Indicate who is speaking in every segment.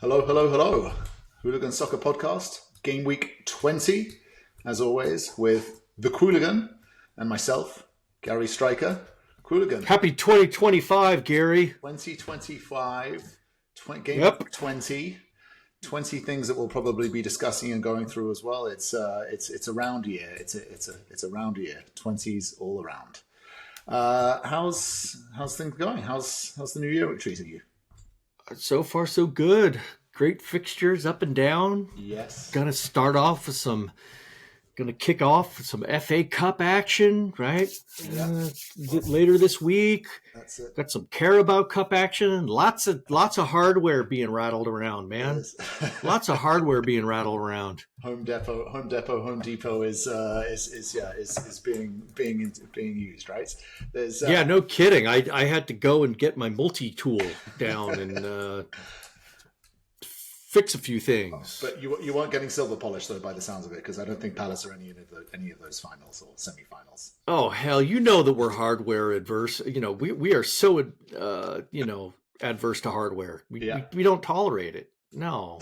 Speaker 1: Hello, hello, hello. Hooligan Soccer Podcast, game week 20, as always, with the Qooligan and myself, Gary Stryker. Qooligan.
Speaker 2: Happy 2025, Gary.
Speaker 1: 2025, game
Speaker 2: Yep.
Speaker 1: week 20 things that we'll probably be discussing and going through as well. It's a round year. It's a round year. 20s all around. How's things going? How's the new year treating you?
Speaker 2: So far, so good. Great fixtures up and down.
Speaker 1: Yes.
Speaker 2: Gonna kick off with some FA Cup action, right?
Speaker 1: Yeah.
Speaker 2: Later this week.
Speaker 1: That's it.
Speaker 2: Got some Carabao Cup action. Lots of hardware being rattled around, man. Lots of hardware being rattled around.
Speaker 1: Home Depot is being used, right? There's
Speaker 2: yeah, no kidding. I had to go and get my multi-tool down and fix a few things.
Speaker 1: But you weren't getting silver polish though, by the sounds of it, because I don't think Palace are any of those finals or semi-finals.
Speaker 2: Oh hell, you know that we're hardware adverse. You know we are so adverse to hardware. We don't tolerate it. No,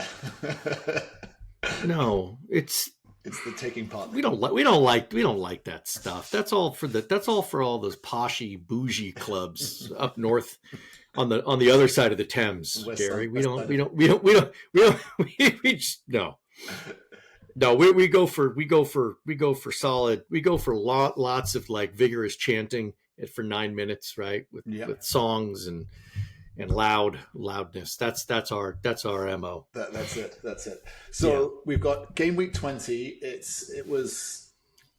Speaker 2: no, it's
Speaker 1: the taking part.
Speaker 2: We don't like that stuff. That's all for all those poshy bougie clubs up north on the other side of the Thames, Gary. We go for solid. We go for lots of like vigorous chanting for 9 minutes, right? With songs and loudness. That's our MO.
Speaker 1: That's it. So we've got game week 20. It was,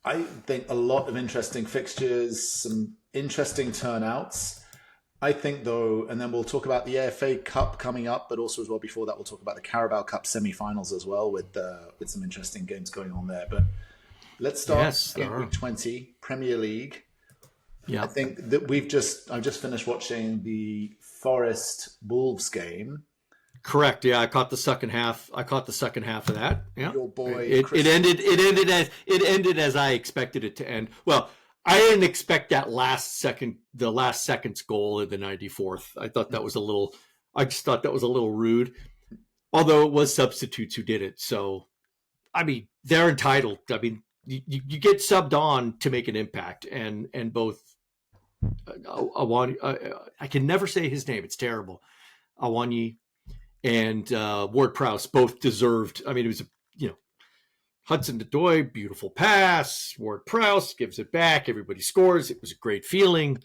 Speaker 1: I think, a lot of interesting fixtures, some interesting turnouts. I think, though, and then we'll talk about the FA Cup coming up, but also as well before that, we'll talk about the Carabao Cup semi-finals as well with some interesting games going on there. But let's start game week 20, Premier League. Yeah, I think that I've just finished watching the Forest Wolves game.
Speaker 2: Correct. Yeah, I caught the second half of that. Yeah,
Speaker 1: your boy.
Speaker 2: It ended as I expected it to end. Well, I didn't expect the last second's goal in the 94th. I just thought that was a little rude. Although it was substitutes who did it. So, I mean, they're entitled. I mean, you get subbed on to make an impact, and both I can never say his name. It's terrible. Awani and Ward-Prowse both deserved. I mean, it was Hudson-Odoi, beautiful pass. Ward-Prowse gives it back. Everybody scores. It was a great feeling.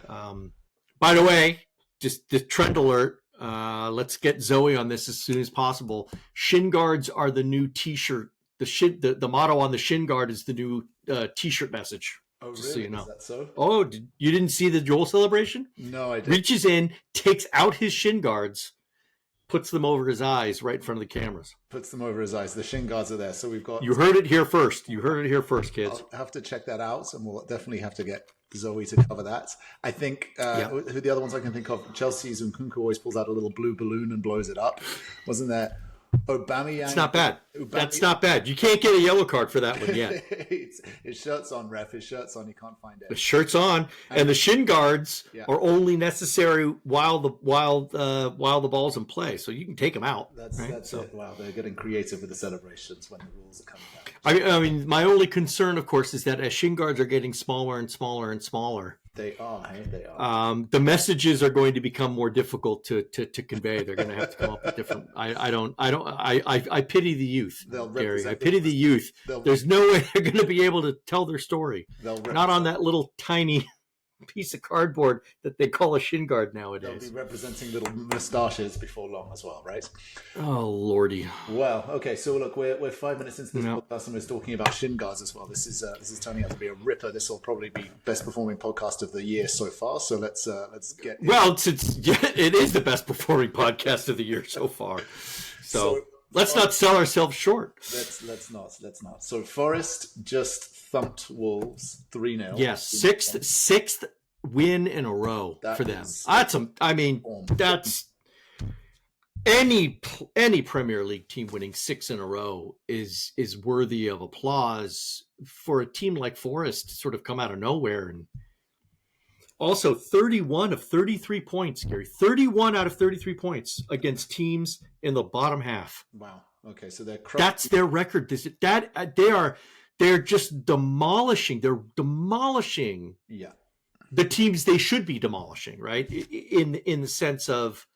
Speaker 2: By the way, just the trend alert. Let's get Zoe on this as soon as possible. Shin guards are the new T-shirt. The motto on the shin guard is the new T-shirt message.
Speaker 1: Oh, really?
Speaker 2: So you know.
Speaker 1: Is that so?
Speaker 2: Oh, you didn't see the Joel celebration?
Speaker 1: No, I didn't.
Speaker 2: Reaches in, takes out his shin guards, puts them over his eyes right in front of the cameras.
Speaker 1: Puts them over his eyes. The shin guards are there. So we've got...
Speaker 2: You heard it here first. Kids.
Speaker 1: I'll have to check that out, and we'll definitely have to get Zoe to cover that. I think who the other ones I can think of, Chelsea's Nkunku always pulls out a little blue balloon and blows it up. Wasn't there? Aubameyang.
Speaker 2: It's not bad. That's not bad. You can't get a yellow card for that one yet.
Speaker 1: His shirt's on, ref. His shirt's on. You can't find it.
Speaker 2: The shirt's on, and the shin guards are only necessary while the ball's in play. So you can take them out.
Speaker 1: That's it. Wow, they're getting creative with the celebrations when the rules are coming out.
Speaker 2: I mean, my only concern, of course, is that as shin guards are getting smaller and smaller and smaller.
Speaker 1: They are. They are.
Speaker 2: The messages are going to become more difficult to convey. They're going to have to come up with different. I pity the youth, Gary. I pity the youth. There's no way they're going to be able to tell their story. Not on that little tiny piece of cardboard that they call a shin guard nowadays.
Speaker 1: They'll be representing little moustaches before long as well, right?
Speaker 2: Oh lordy.
Speaker 1: Well, okay. So look, we're 5 minutes into this podcast, and we're talking about shin guards as well. This is turning out to be a ripper. This will probably be best performing podcast of the year so far. So let's get.
Speaker 2: Well, it is the best performing podcast of the year so far. So let's not sell ourselves short.
Speaker 1: Let's not. So Forest just thumped Wolves 3-0.
Speaker 2: Yes, sixth win in a row for them. That's any Premier League team winning 6 in a row is worthy of applause. For a team like Forest to sort of come out of nowhere and Also, 31 of 33 points, Gary. 31 out of 33 points against teams in the bottom half.
Speaker 1: Wow. Okay, so
Speaker 2: that's their record. They're just demolishing. They're demolishing.
Speaker 1: Yeah.
Speaker 2: The teams they should be demolishing, right? In the sense of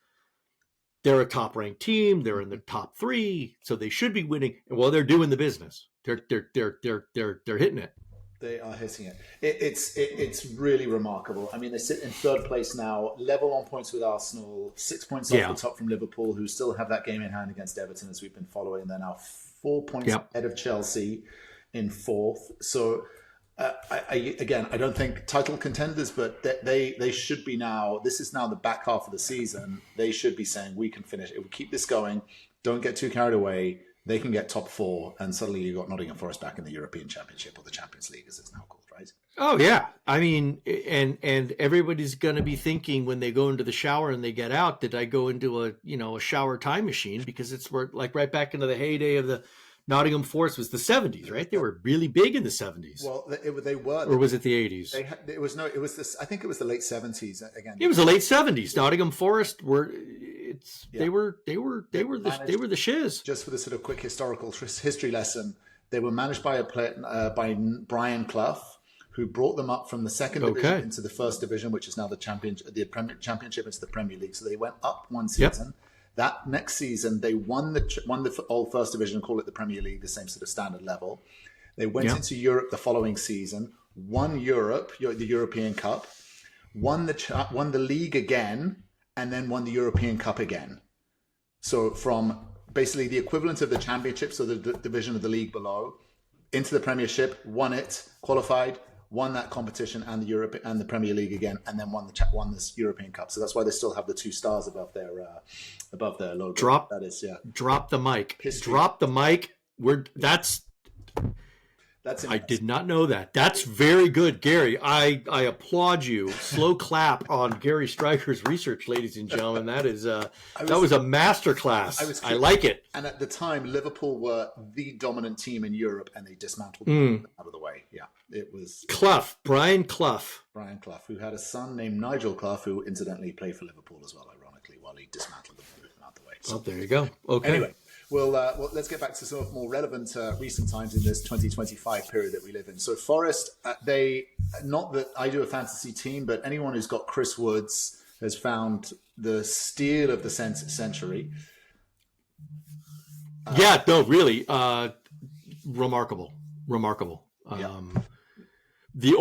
Speaker 2: they're a top ranked team. They're in the top 3, so they should be winning. Well, they're doing the business. They're hitting it.
Speaker 1: They are hitting it. It's really remarkable. I mean, they sit in 3rd place now, level on points with Arsenal, 6 points off the top from Liverpool, who still have that game in hand against Everton, as we've been following. They're now 4 points ahead of Chelsea in 4th. So, I don't think title contenders, but they should be now. This is now the back half of the season. They should be saying, we can finish. If we keep this going, don't get too carried away. They can get top 4, and suddenly you've got Nottingham Forest back in the European Championship, or the Champions League, as it's now called, right?
Speaker 2: Oh, yeah. I mean, and everybody's going to be thinking when they go into the shower and they get out, did I go into a shower time machine? Because it's like right back into the heyday of the Nottingham Forest was the 70s, right? They were really big in the 70s.
Speaker 1: Well, they were.
Speaker 2: Or was it the 80s?
Speaker 1: It was this. I think it was the late 70s again.
Speaker 2: It was the late 70s. Nottingham Forest were. They were the shiz.
Speaker 1: Just for the sort of quick historical history lesson, they were managed by by Brian Clough, who brought them up from the 2nd division into the 1st division, which is now the championship into the Premier League. So they went up one season. Yep. That next season, they won the old 1st division, call it the Premier League, the same sort of standard level. They went into Europe the following season, won Europe, the European Cup, won the league again, and then won the European Cup again. So from basically the equivalent of the Championship, so the division of the league below, into the Premiership, won it, qualified, won that competition and the Premier League again, and then won this European Cup. So that's why they still have the 2 stars above their logo.
Speaker 2: Drop the mic.
Speaker 1: History.
Speaker 2: Drop the mic.
Speaker 1: That's
Speaker 2: I did not know that. That's very good, Gary. I applaud you. Slow clap on Gary Stryker's research, ladies and gentlemen. That was a master class. I like it.
Speaker 1: And at the time, Liverpool were the dominant team in Europe, and they dismantled them out of the way. Yeah, it was
Speaker 2: Brian Clough,
Speaker 1: who had a son named Nigel Clough, who incidentally played for Liverpool as well, ironically, while he dismantled them out of the way. So,
Speaker 2: there you go. Okay.
Speaker 1: Anyway. Well, let's get back to some of more relevant recent times in this 2025 period that we live in. So Forest, not that I do a fantasy team, but anyone who's got Chris Woods has found the steal of the century.
Speaker 2: Really. Remarkable. The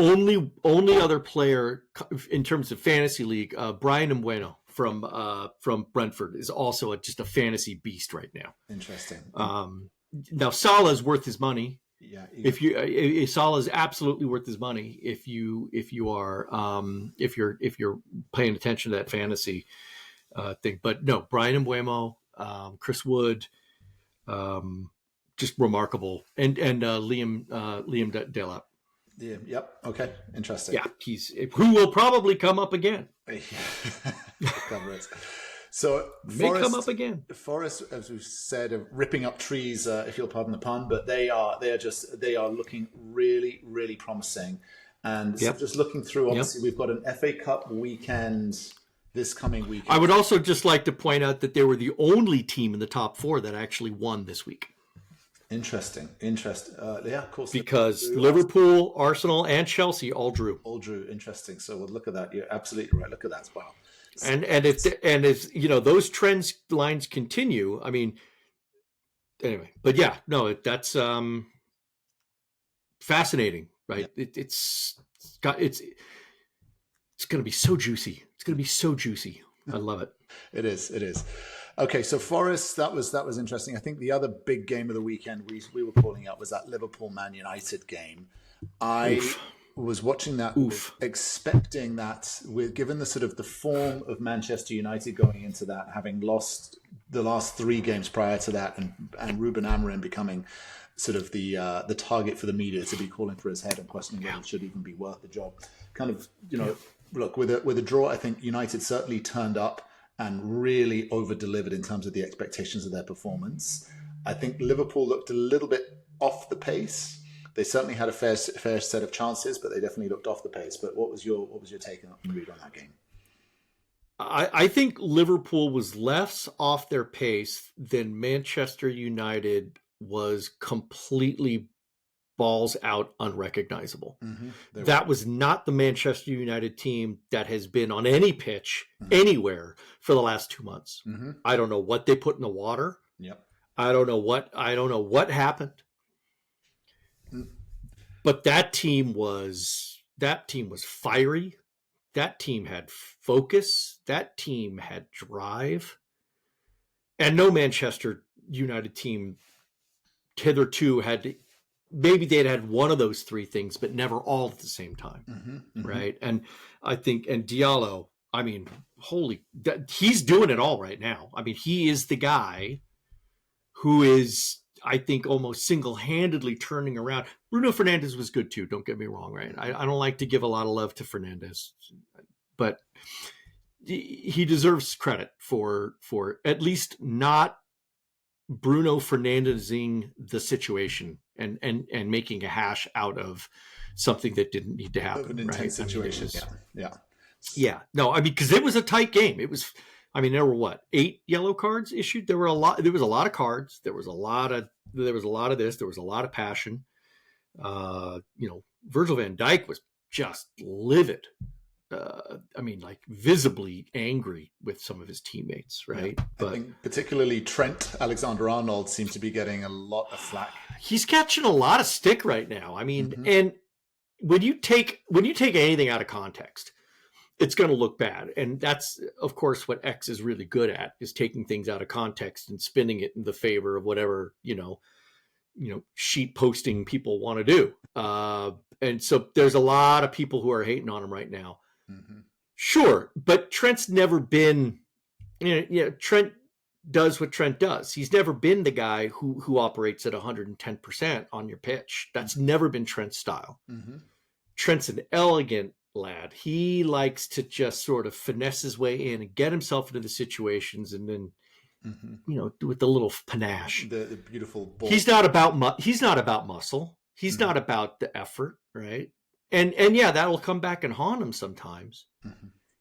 Speaker 2: only other player in terms of fantasy league, Brighton Bueno from Brentford is also just a fantasy beast right now.
Speaker 1: Interesting.
Speaker 2: Now Salah's worth his money.
Speaker 1: Yeah.
Speaker 2: If Salah is absolutely worth his money if you're paying attention to that fantasy thing. But no, Brian Mbeumo, Chris Wood, just remarkable, and Liam Delap.
Speaker 1: Yeah. Yep. Okay. Interesting.
Speaker 2: Yeah, who will probably come up again.
Speaker 1: So
Speaker 2: may come up again.
Speaker 1: Forest, as we've said, are ripping up trees, if you'll pardon the pun, but they are looking really, really promising. And so just looking through, obviously, we've got an FA Cup weekend this coming weekend.
Speaker 2: I would also just like to point out that they were the only team in the top 4 that actually won this week.
Speaker 1: Interesting. Yeah, of course.
Speaker 2: Because Liverpool, Arsenal, and Chelsea all drew.
Speaker 1: Interesting. So we'll look at that. You're absolutely right. Look at that. Wow.
Speaker 2: And if those trends lines continue, I mean, anyway. But yeah, no, that's fascinating, right? Yeah. It's going to be so juicy. It's going to be so juicy. I love it.
Speaker 1: It is. Okay, so Forest, that was interesting. I think the other big game of the weekend we were calling out was that Liverpool-Man United game. I was watching that, expecting that, given the sort of the form of Manchester United going into that, having lost the last 3 games prior to that, and Ruben Amorim becoming sort of the target for the media to be calling for his head and questioning whether it should even be worth the job. Kind of, look, with a draw, I think United certainly turned up and really over-delivered in terms of the expectations of their performance. I think Liverpool looked a little bit off the pace. They certainly had a fair set of chances, but they definitely looked off the pace. But what was your take and read on that game?
Speaker 2: I think Liverpool was less off their pace than Manchester United was completely balls out unrecognizable. That was not the Manchester United team that has been on any pitch anywhere for the last 2 months. I don't know what they put in the water.
Speaker 1: Yep.
Speaker 2: I don't know what happened. But that team was fiery. That team had focus. That team had drive. And no Manchester United team hitherto had, maybe they'd had one of those three things, but never all at the same time. Right. And I think, and Diallo, I mean, he's doing it all right now. I mean, he is the guy who is, I think, almost single-handedly turning around. Bruno Fernandes was good too. Don't get me wrong, right? I don't like to give a lot of love to Fernandes, but he deserves credit for at least not Bruno Fernandesing the situation and making a hash out of something that didn't need to happen.
Speaker 1: An intense situation.
Speaker 2: Yeah. No, I mean, because it was a tight game. It was. I mean, there were 8 yellow cards issued. There was a lot of cards. There was a lot of this. There was a lot of passion. Virgil van Dijk was just livid. I mean, like visibly angry with some of his teammates, right?
Speaker 1: Yeah. But I think particularly Trent Alexander-Arnold seems to be getting a lot of flack.
Speaker 2: He's catching a lot of stick right now. I mean, and when you take anything out of context, it's going to look bad. And that's, of course, what X is really good at, is taking things out of context and spinning it in the favor of whatever, sheet posting people want to do. And so there's a lot of people who are hating on him right now. Sure. But Trent's never been, Trent does what Trent does. He's never been the guy who operates at 110% on your pitch. That's never been Trent's style. Trent's an elegant lad. He likes to just sort of finesse his way in and get himself into the situations, and then do with the little panache.
Speaker 1: The beautiful ball.
Speaker 2: He's not about muscle. He's not about the effort, right? And yeah, that'll come back and haunt him sometimes.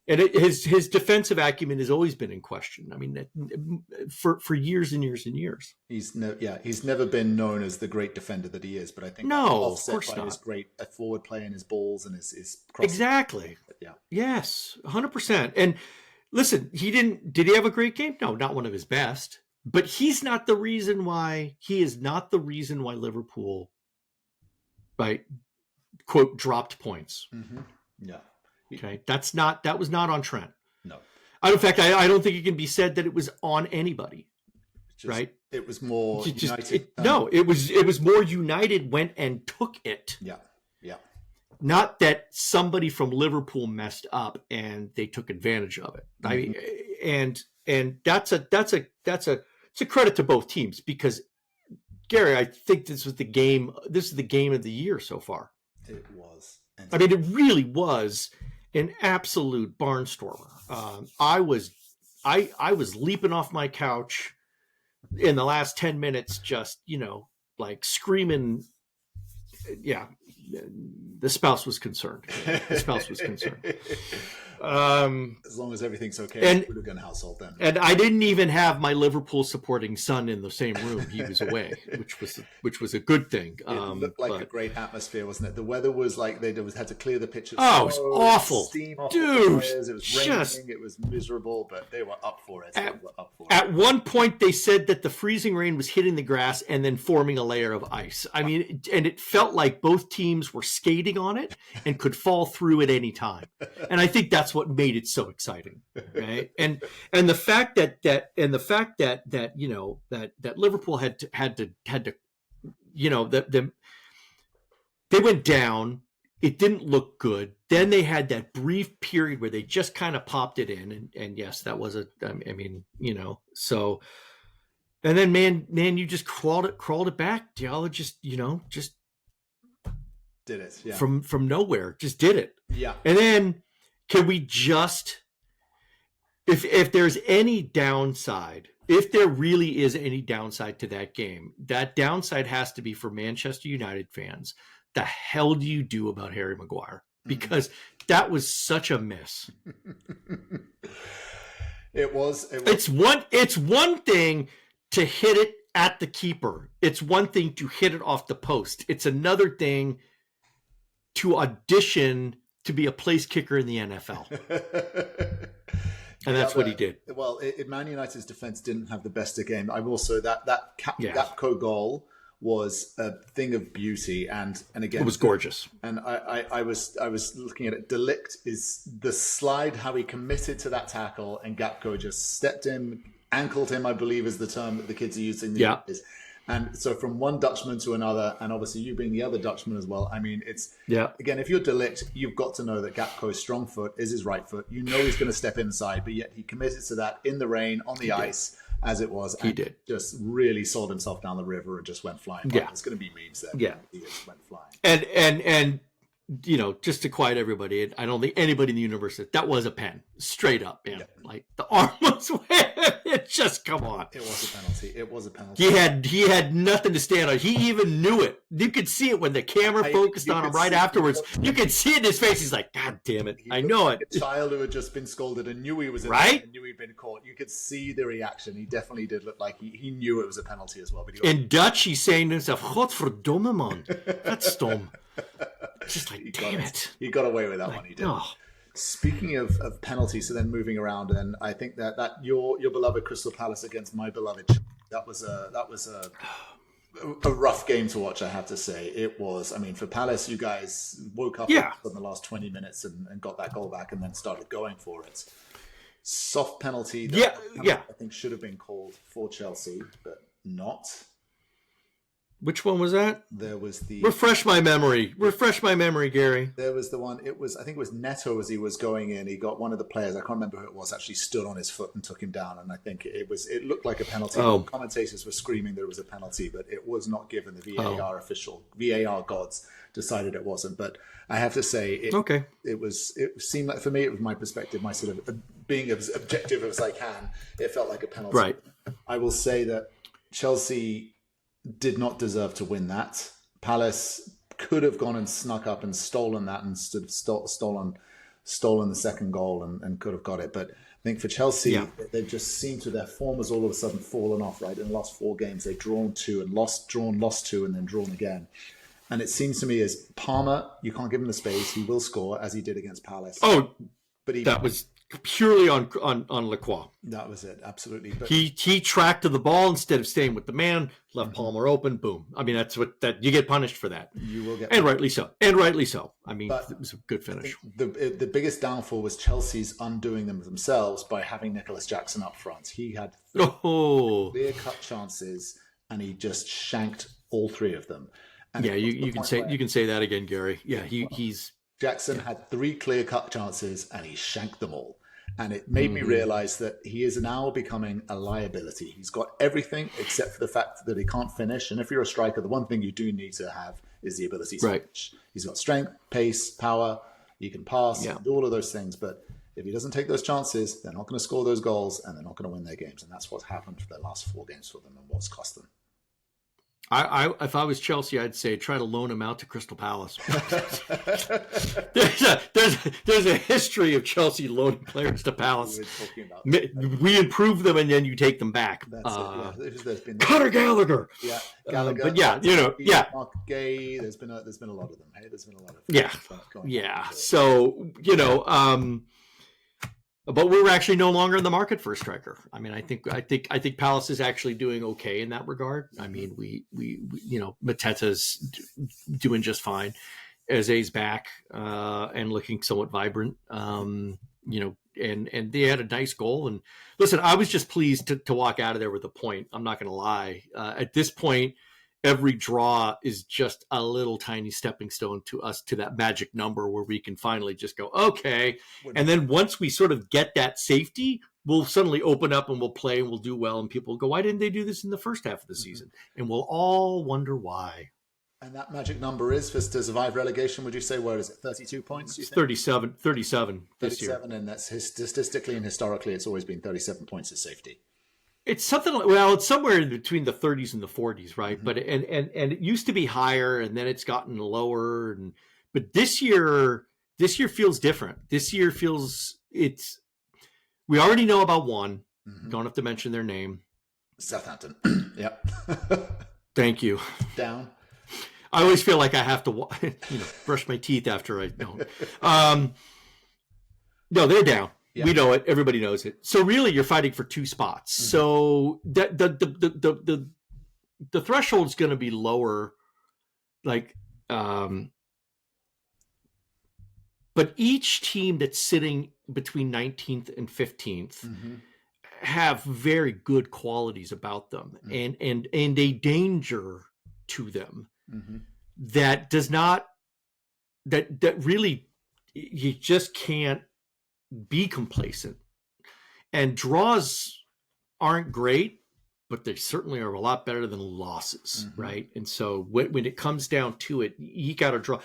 Speaker 2: And his defensive acumen has always been in question. I mean, for years and years and years.
Speaker 1: He's never been known as the great defender that he is. But I think
Speaker 2: of course not.
Speaker 1: His great forward play and his balls and his
Speaker 2: crossing. Exactly.
Speaker 1: Yeah.
Speaker 2: Yes, 100%. And listen, did he have a great game? No, not one of his best. But he's not the reason why. He is not the reason why Liverpool, right, quote, dropped points.
Speaker 1: Yeah.
Speaker 2: Okay, that was not on Trent.
Speaker 1: No.
Speaker 2: In fact, I don't think it can be said that it was on anybody. Right?
Speaker 1: It was more United.
Speaker 2: It was more United went and took it.
Speaker 1: Yeah.
Speaker 2: Not that somebody from Liverpool messed up and they took advantage of it. I mean, and that's a credit to both teams, because Gary, I think this is the game of the year so far.
Speaker 1: It was.
Speaker 2: I mean, it really was an absolute barnstormer. I was leaping off my couch in the last 10 minutes, just, like screaming. Yeah. The spouse was concerned.
Speaker 1: As long as everything's okay in the Qooligan household, then.
Speaker 2: And I didn't even have my Liverpool supporting son in the same room. He was away, which was a good thing.
Speaker 1: It looked like a great atmosphere, wasn't it? The weather was like they had to clear the pitch.
Speaker 2: It was awful,
Speaker 1: steam off
Speaker 2: dude.
Speaker 1: It was raining. It was miserable, but they were up for it.
Speaker 2: At one point, they said that the freezing rain was hitting the grass and then forming a layer of ice. I mean, and it felt like both teams were skating on it and could fall through at any time. And I think that's what made it so exciting, right? And the fact that Liverpool had to they went down. It didn't look good. Then they had that brief period where they just kind of popped it in, and yes, that was so. And then man, you just crawled it back. Diallo just
Speaker 1: did it, yeah.
Speaker 2: From nowhere, just did it.
Speaker 1: Yeah.
Speaker 2: And then can we just, if there's any downside if there really is any downside to that game, that downside has to be for Manchester United fans. The hell do you do about Harry Maguire? Because that was such a miss.
Speaker 1: It was.
Speaker 2: It's one thing to hit it at the keeper. It's one thing to hit it off the post. It's another thing to audition to be a place kicker in the NFL. And that's what he did.
Speaker 1: Well, Man United's defense didn't have the best of game. I will say that Gakpo goal was a thing of beauty, and again,
Speaker 2: it was gorgeous.
Speaker 1: And I was looking at it. De Ligt is the slide, how he committed to that tackle, and Gakpo just stepped in, ankled him, I believe is the term that the kids are using these days. And so from one Dutchman to another, and obviously you being the other Dutchman as well, I mean, it's, again, if you're De Ligt, you've got to know that Gakpo's strong foot is his right foot. You know he's going to step inside, but yet he committed to that in the rain, on the ice, as it was.
Speaker 2: He did.
Speaker 1: Just really sold himself down the river and just went flying.
Speaker 2: Yeah.
Speaker 1: There's going to be memes there.
Speaker 2: Yeah.
Speaker 1: He just went flying.
Speaker 2: And you know, just to quiet everybody, I don't think anybody in the universe said that was a pen. Straight up, man. Yeah. Like the arm was it just come on.
Speaker 1: It was a penalty. It was a penalty.
Speaker 2: He had nothing to stand on. He even knew it. You could see it when the camera focused on him right afterwards. You could see it in his face. He's like, God damn it. I know it.
Speaker 1: A child who had just been scolded and knew he was in
Speaker 2: right?
Speaker 1: and knew he'd been caught. You could see the reaction. He definitely did look like he knew it was a penalty as well. But
Speaker 2: in Dutch, he's saying to himself, Godverdomme, man. That's dumb. Just like, damn it.
Speaker 1: He got away with that one. He did. Oh. Speaking of penalties, so then moving around, and I think that your beloved Crystal Palace against my beloved, that was a rough game to watch, I have to say. It was. I mean, for Palace, you guys woke up in the last 20 minutes and got that goal back and then started going for it. Soft penalty. I think should have been called for Chelsea, but not.
Speaker 2: Which one was that?
Speaker 1: There was the...
Speaker 2: Refresh my memory, Gary.
Speaker 1: There was the one, I think it was Neto as he was going in. He got one of the players, I can't remember who it was, actually stood on his foot and took him down. And I think it looked like a penalty. Oh. Commentators were screaming that it was a penalty, but it was not given. The VAR gods decided it wasn't. But I have to say, it seemed like, for me, it was my perspective, my sort of being as objective as I can, it felt like a penalty.
Speaker 2: Right.
Speaker 1: I will say that Chelsea did not deserve to win that. Palace could have gone and snuck up and stolen that and stolen the second goal and could have got it. But I think for Chelsea, they just seemed to, their form has all of a sudden fallen off, right? In the last 4 games, they've drawn 2 and lost 2 and then drawn again. And it seems to me as Palmer, you can't give him the space. He will score as he did against Palace.
Speaker 2: Oh, but that was purely on Lacroix.
Speaker 1: That was it, absolutely. But
Speaker 2: he tracked to the ball instead of staying with the man, left Palmer open, boom. I mean, that's that you get punished for that.
Speaker 1: You will get,
Speaker 2: and rightly so. I mean, it was a good finish.
Speaker 1: The biggest downfall was Chelsea's undoing them themselves by having Nicholas Jackson up front. He had clear-cut chances, and he just shanked all 3 of them. And
Speaker 2: you can say that again, Gary. Yeah, he's.
Speaker 1: Jackson had 3 clear-cut chances, and he shanked them all. And it made me realize that he is now becoming a liability. He's got everything except for the fact that he can't finish. And if you're a striker, the one thing you do need to have is the ability to finish. He's got strength, pace, power. He can pass, do all of those things. But if he doesn't take those chances, they're not going to score those goals, and they're not going to win their games. And that's what's happened for the last 4 games for them and what's cost them.
Speaker 2: If I was Chelsea, I'd say try to loan him out to Crystal Palace. there's a history of Chelsea loaning players to Palace. We improve them and then you take them back.
Speaker 1: There's been
Speaker 2: Conor Gallagher.
Speaker 1: Yeah, Gallagher.
Speaker 2: But
Speaker 1: Mark Gay. There's been a lot of them. Hey, there's been a lot of
Speaker 2: them. Yeah. So but we're actually no longer in the market for a striker. I mean, I think Palace is actually doing okay in that regard. I mean, we Mateta's doing just fine. Eze's back and looking somewhat vibrant. And they had a nice goal. And listen, I was just pleased to walk out of there with a point. I'm not going to lie. At this point, every draw is just a little tiny stepping stone to us to that magic number where we can finally just go, okay. And then once we sort of get that safety, we'll suddenly open up and we'll play and we'll do well. And people will go, why didn't they do this in the first half of the season? And we'll all wonder why.
Speaker 1: And that magic number is to survive relegation, would you say? Where is it? 32 points?
Speaker 2: It's 37 this year.
Speaker 1: 37, and that's statistically and historically, it's always been 37 points of safety.
Speaker 2: It's something like, well, it's somewhere in between the 30s and the 40s, right? But and it used to be higher, and then it's gotten lower. But this year feels different. This year feels we already know about one. Don't have to mention their name.
Speaker 1: Southampton. Yep.
Speaker 2: Thank you.
Speaker 1: Down.
Speaker 2: I always feel like I have to, brush my teeth after I don't. No, they're down. Yeah. We know it. Everybody knows it. So really, you're fighting for 2 spots. So that the threshold's going to be lower, but each team that's sitting between 19th and 15th have very good qualities about them, and a danger to them that does not that really you just can't be complacent. And draws aren't great, but they certainly are a lot better than losses, right? And so when it comes down to it, you got to draw,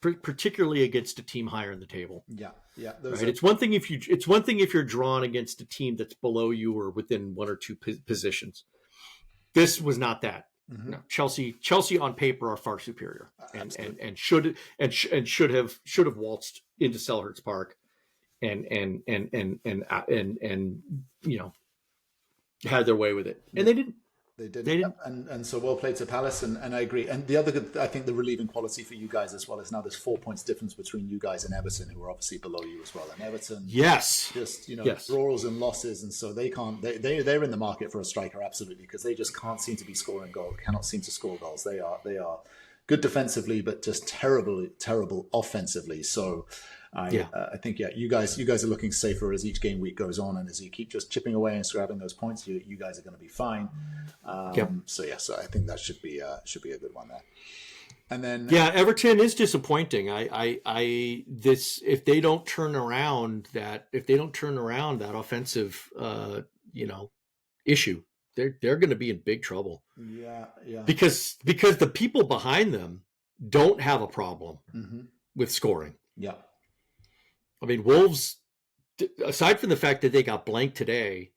Speaker 2: particularly against a team higher in the table.
Speaker 1: Yeah.
Speaker 2: Right? It's one thing if you're drawn against a team that's below you or within 1 or 2 positions. This was not that. No, Chelsea on paper are far superior, and should have waltzed into Selhurst Park, and had their way with it, and they didn't.
Speaker 1: They didn't. And so well played to Palace, and I agree. And the other good, I think the relieving quality for you guys as well is now there's 4 points difference between you guys and Everton, who are obviously below you as well. And Everton, draws and losses, and so they can't. They're in the market for a striker, absolutely, because they just can't seem to be scoring goals. Cannot seem to score goals. They are good defensively, but just terrible offensively. So. I think you guys are looking safer as each game week goes on, and as you keep just chipping away and grabbing those points, you guys are going to be fine. So I think that should be a good one there. And then
Speaker 2: Everton is disappointing. If they don't turn around that offensive issue, they're going to be in big trouble.
Speaker 1: Yeah.
Speaker 2: Because the people behind them don't have a problem with scoring.
Speaker 1: Yeah.
Speaker 2: I mean, Wolves, aside from the fact that they got blanked today,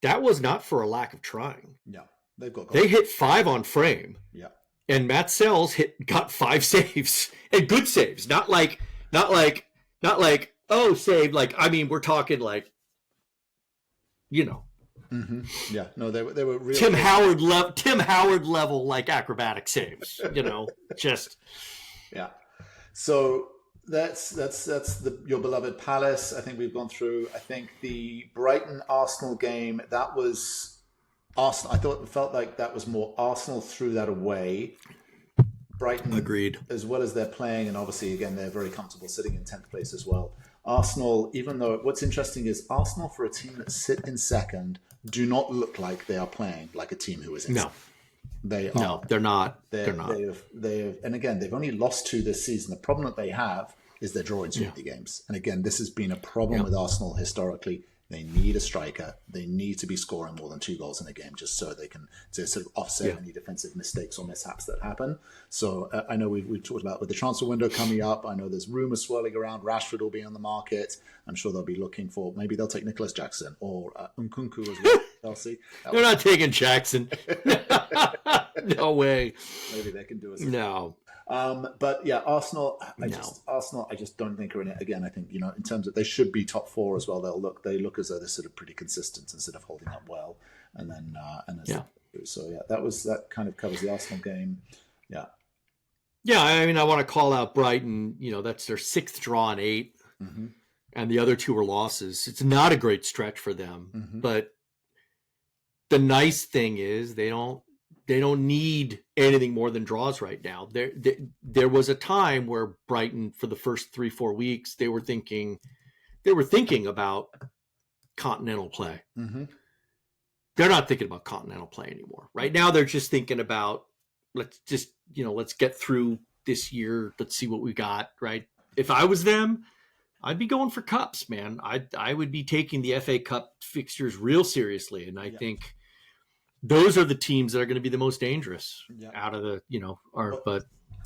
Speaker 2: that was not for a lack of trying.
Speaker 1: Yeah, they hit
Speaker 2: 5 on frame.
Speaker 1: Yeah,
Speaker 2: and Matt Sells got 5 saves, and good saves. Not like save. We're talking
Speaker 1: Yeah, no, they were really
Speaker 2: Tim Howard level acrobatic saves. Just
Speaker 1: yeah. So. That's your beloved Palace. I think we've gone through. I think the Brighton Arsenal game, that was Arsenal. It felt like that was more Arsenal threw that away. Brighton
Speaker 2: agreed,
Speaker 1: as well as they're playing, and obviously again they're very comfortable sitting in 10th place as well. Arsenal, even though what's interesting is Arsenal for a team that sit in second do not look like they are playing like a team who is in second. They are.
Speaker 2: No, they're not.
Speaker 1: They're not. And again, they've only lost 2 this season. The problem that they have is they're drawing 50 games. And again, this has been a problem with Arsenal historically. They need a striker. They need to be scoring more than 2 goals in a game just so they can sort of offset any defensive mistakes or mishaps that happen. So I know we've talked about with the transfer window coming up. I know there's rumours swirling around. Rashford will be on the market. I'm sure they'll be looking for, maybe they'll take Nicholas Jackson or Nkunku as well. Chelsea.
Speaker 2: They're not taking Jackson. No way.
Speaker 1: Maybe they can do it.
Speaker 2: No.
Speaker 1: But yeah, Arsenal, I just don't think are in it. Again, I think, in terms of, they should be top 4 as well. They look as though they're sort of pretty consistent and sort of holding up well. And then, that kind of covers the Arsenal game. Yeah.
Speaker 2: Yeah. I mean, I want to call out Brighton, that's their 6th draw in 8 and the other 2 are losses. It's not a great stretch for them, but the nice thing is they don't need anything more than draws right now. There was a time where Brighton, for the first 3-4 weeks, they were thinking about continental play. They're not thinking about continental play anymore. Right now, they're just thinking about let's get through this year. Let's see what we got. Right. If I was them, I'd be going for cups, man. I would be taking the FA Cup fixtures real seriously, and I think those are the teams that are going to be the most dangerous out of the, but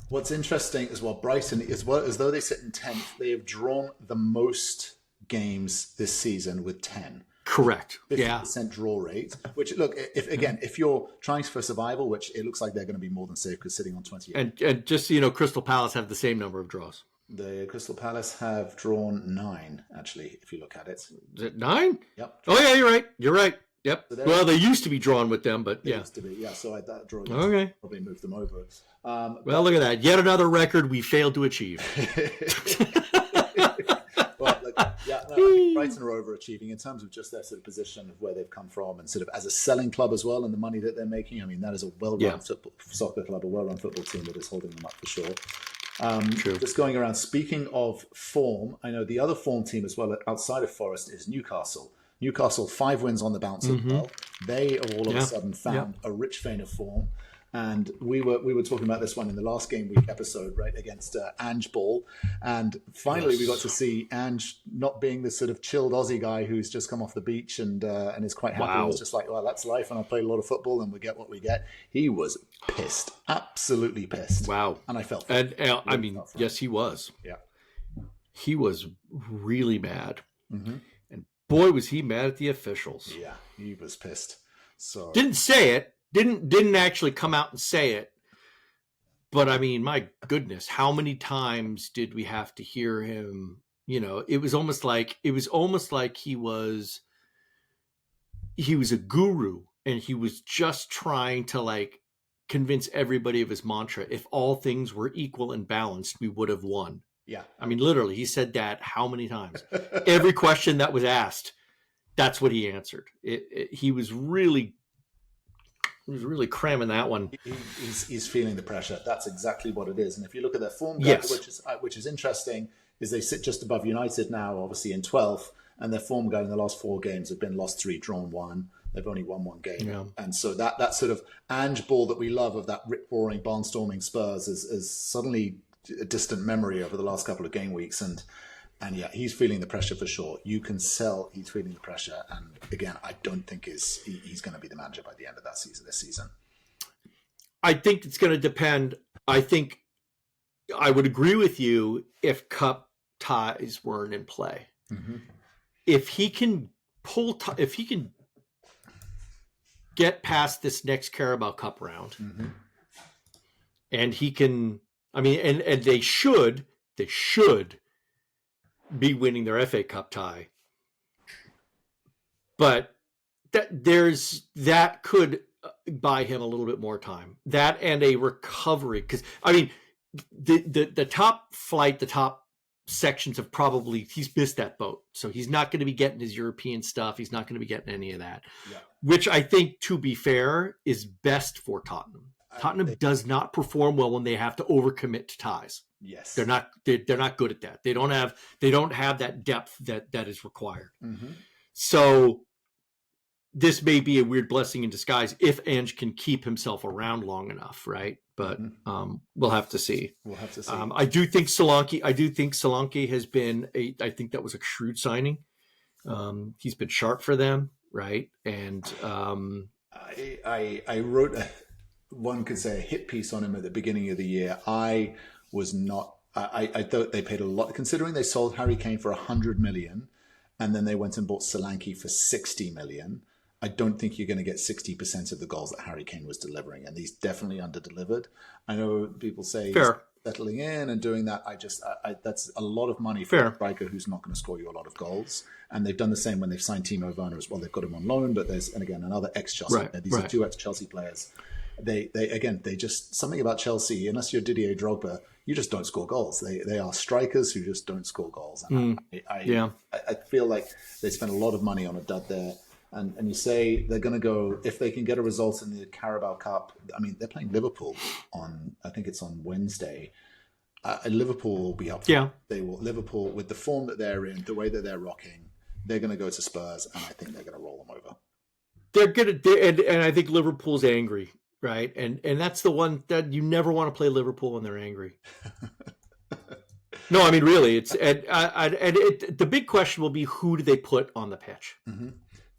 Speaker 1: what's interesting as well, Brighton, as well as though they sit in 10th, they have drawn the most games this season with 10.
Speaker 2: Correct.
Speaker 1: 50% draw rate, which look, if you're trying for survival, which it looks like they're going to be more than safe because sitting on 28.
Speaker 2: And just so you know, Crystal Palace have the same number of draws.
Speaker 1: The Crystal Palace have drawn 9, actually, if you look at it.
Speaker 2: Is it 9?
Speaker 1: Yep.
Speaker 2: Oh, yeah, you're right. Yep. So well, they used to be drawn with them, but yeah.
Speaker 1: Used to be, yeah. So that draw probably moved them over.
Speaker 2: Well, look at that. Yet another record we failed to achieve.
Speaker 1: Brighton are overachieving in terms of just their sort of position of where they've come from and sort of as a selling club as well and the money that they're making. I mean, that is a well-run soccer club, a well-run football team that is holding them up for sure.
Speaker 2: True.
Speaker 1: Just going around, speaking of form, I know the other form team as well outside of Forest is Newcastle. Newcastle, 5 wins on the bounce as well. They have all of a sudden found a rich vein of form. And we were talking about this one in the last game week episode, right, against Ange Ball. And finally we got to see Ange not being this sort of chilled Aussie guy who's just come off the beach and is quite happy. He was just like, well, that's life and I played a lot of football and we get what we get. He was pissed, absolutely pissed.
Speaker 2: Wow.
Speaker 1: And I felt
Speaker 2: I mean, yes, he was.
Speaker 1: Yeah.
Speaker 2: He was really mad. Mm-hmm. And boy, was he mad at the officials.
Speaker 1: Yeah, he was pissed. So
Speaker 2: didn't say it. Didn't actually come out and say it, but I mean, my goodness, how many times did we have to hear him? You know, it was almost like he was a guru, and he was just trying to like convince everybody of his mantra. If all things were equal and balanced, we would have won.
Speaker 1: Yeah,
Speaker 2: I mean, literally, he said that how many times? Every question that was asked, that's what he answered. He was really cramming that one.
Speaker 1: He's feeling the pressure. That's exactly what it is. And if you look at their form gap, which is interesting, is they sit just above United now, obviously in 12th, and their form guide in the last 4 games have been lost 3, drawn 1. They've only won 1 game. Yeah. And so that sort of Ange Ball that we love of that rip-roaring, barnstorming Spurs is suddenly a distant memory over the last couple of game weeks. And yeah, he's feeling the pressure for sure. You can sell he's feeling the pressure. And again, I don't think he's going to be the manager by the end of this season.
Speaker 2: I think it's going to depend. I think I would agree with you if cup ties weren't in play. Mm-hmm. If he can get past this next Carabao Cup round, mm-hmm. and he can, I mean, and they should be winning their FA Cup tie. But that could buy him a little bit more time. That and a recovery, because I mean, the top flight, the top sections of he's missed that boat. So he's not going to be getting his European stuff. He's not going to be getting any of that, which I think, to be fair, is best for Tottenham. Tottenham does not perform well when they have to overcommit to ties.
Speaker 1: Yes,
Speaker 2: they're not good at that. They don't have that depth that is required. Mm-hmm. So this may be a weird blessing in disguise if Ange can keep himself around long enough, right? But we'll have to see. I do think Solanke has been I think that was a shrewd signing. He's been sharp for them, right? And
Speaker 1: I wrote one could say a hit piece on him at the beginning of the year. I thought they paid a lot, considering they sold Harry Kane for 100 million and then they went and bought Solanke for 60 million. I don't think you're going to get 60% of the goals that Harry Kane was delivering, and he's definitely under-delivered. I know people say he's settling in and doing that. That's a lot of money for a striker who's not going to score you a lot of goals. And they've done the same when they've signed Timo Werner as well. They've got him on loan, but there's, and again, another ex-Chelsea. These are 2 ex-Chelsea players. They just, something about Chelsea, unless you're Didier Drogba, you just don't score goals. They are strikers who just don't score goals. And I feel like they spent a lot of money on a dud there. And you say they're going to go, if they can get a result in the Carabao Cup. I mean, they're playing Liverpool I think it's on Wednesday. Liverpool will be up.
Speaker 2: Yeah.
Speaker 1: Liverpool, with the form that they're in, the way that they're rocking, they're going to go to Spurs, and I think they're going to roll them over.
Speaker 2: They're good and I think Liverpool's angry, right? And that's the one that you never want to play Liverpool when they're angry. No, I mean, really, it's the big question will be, who do they put on the pitch? Mm-hmm.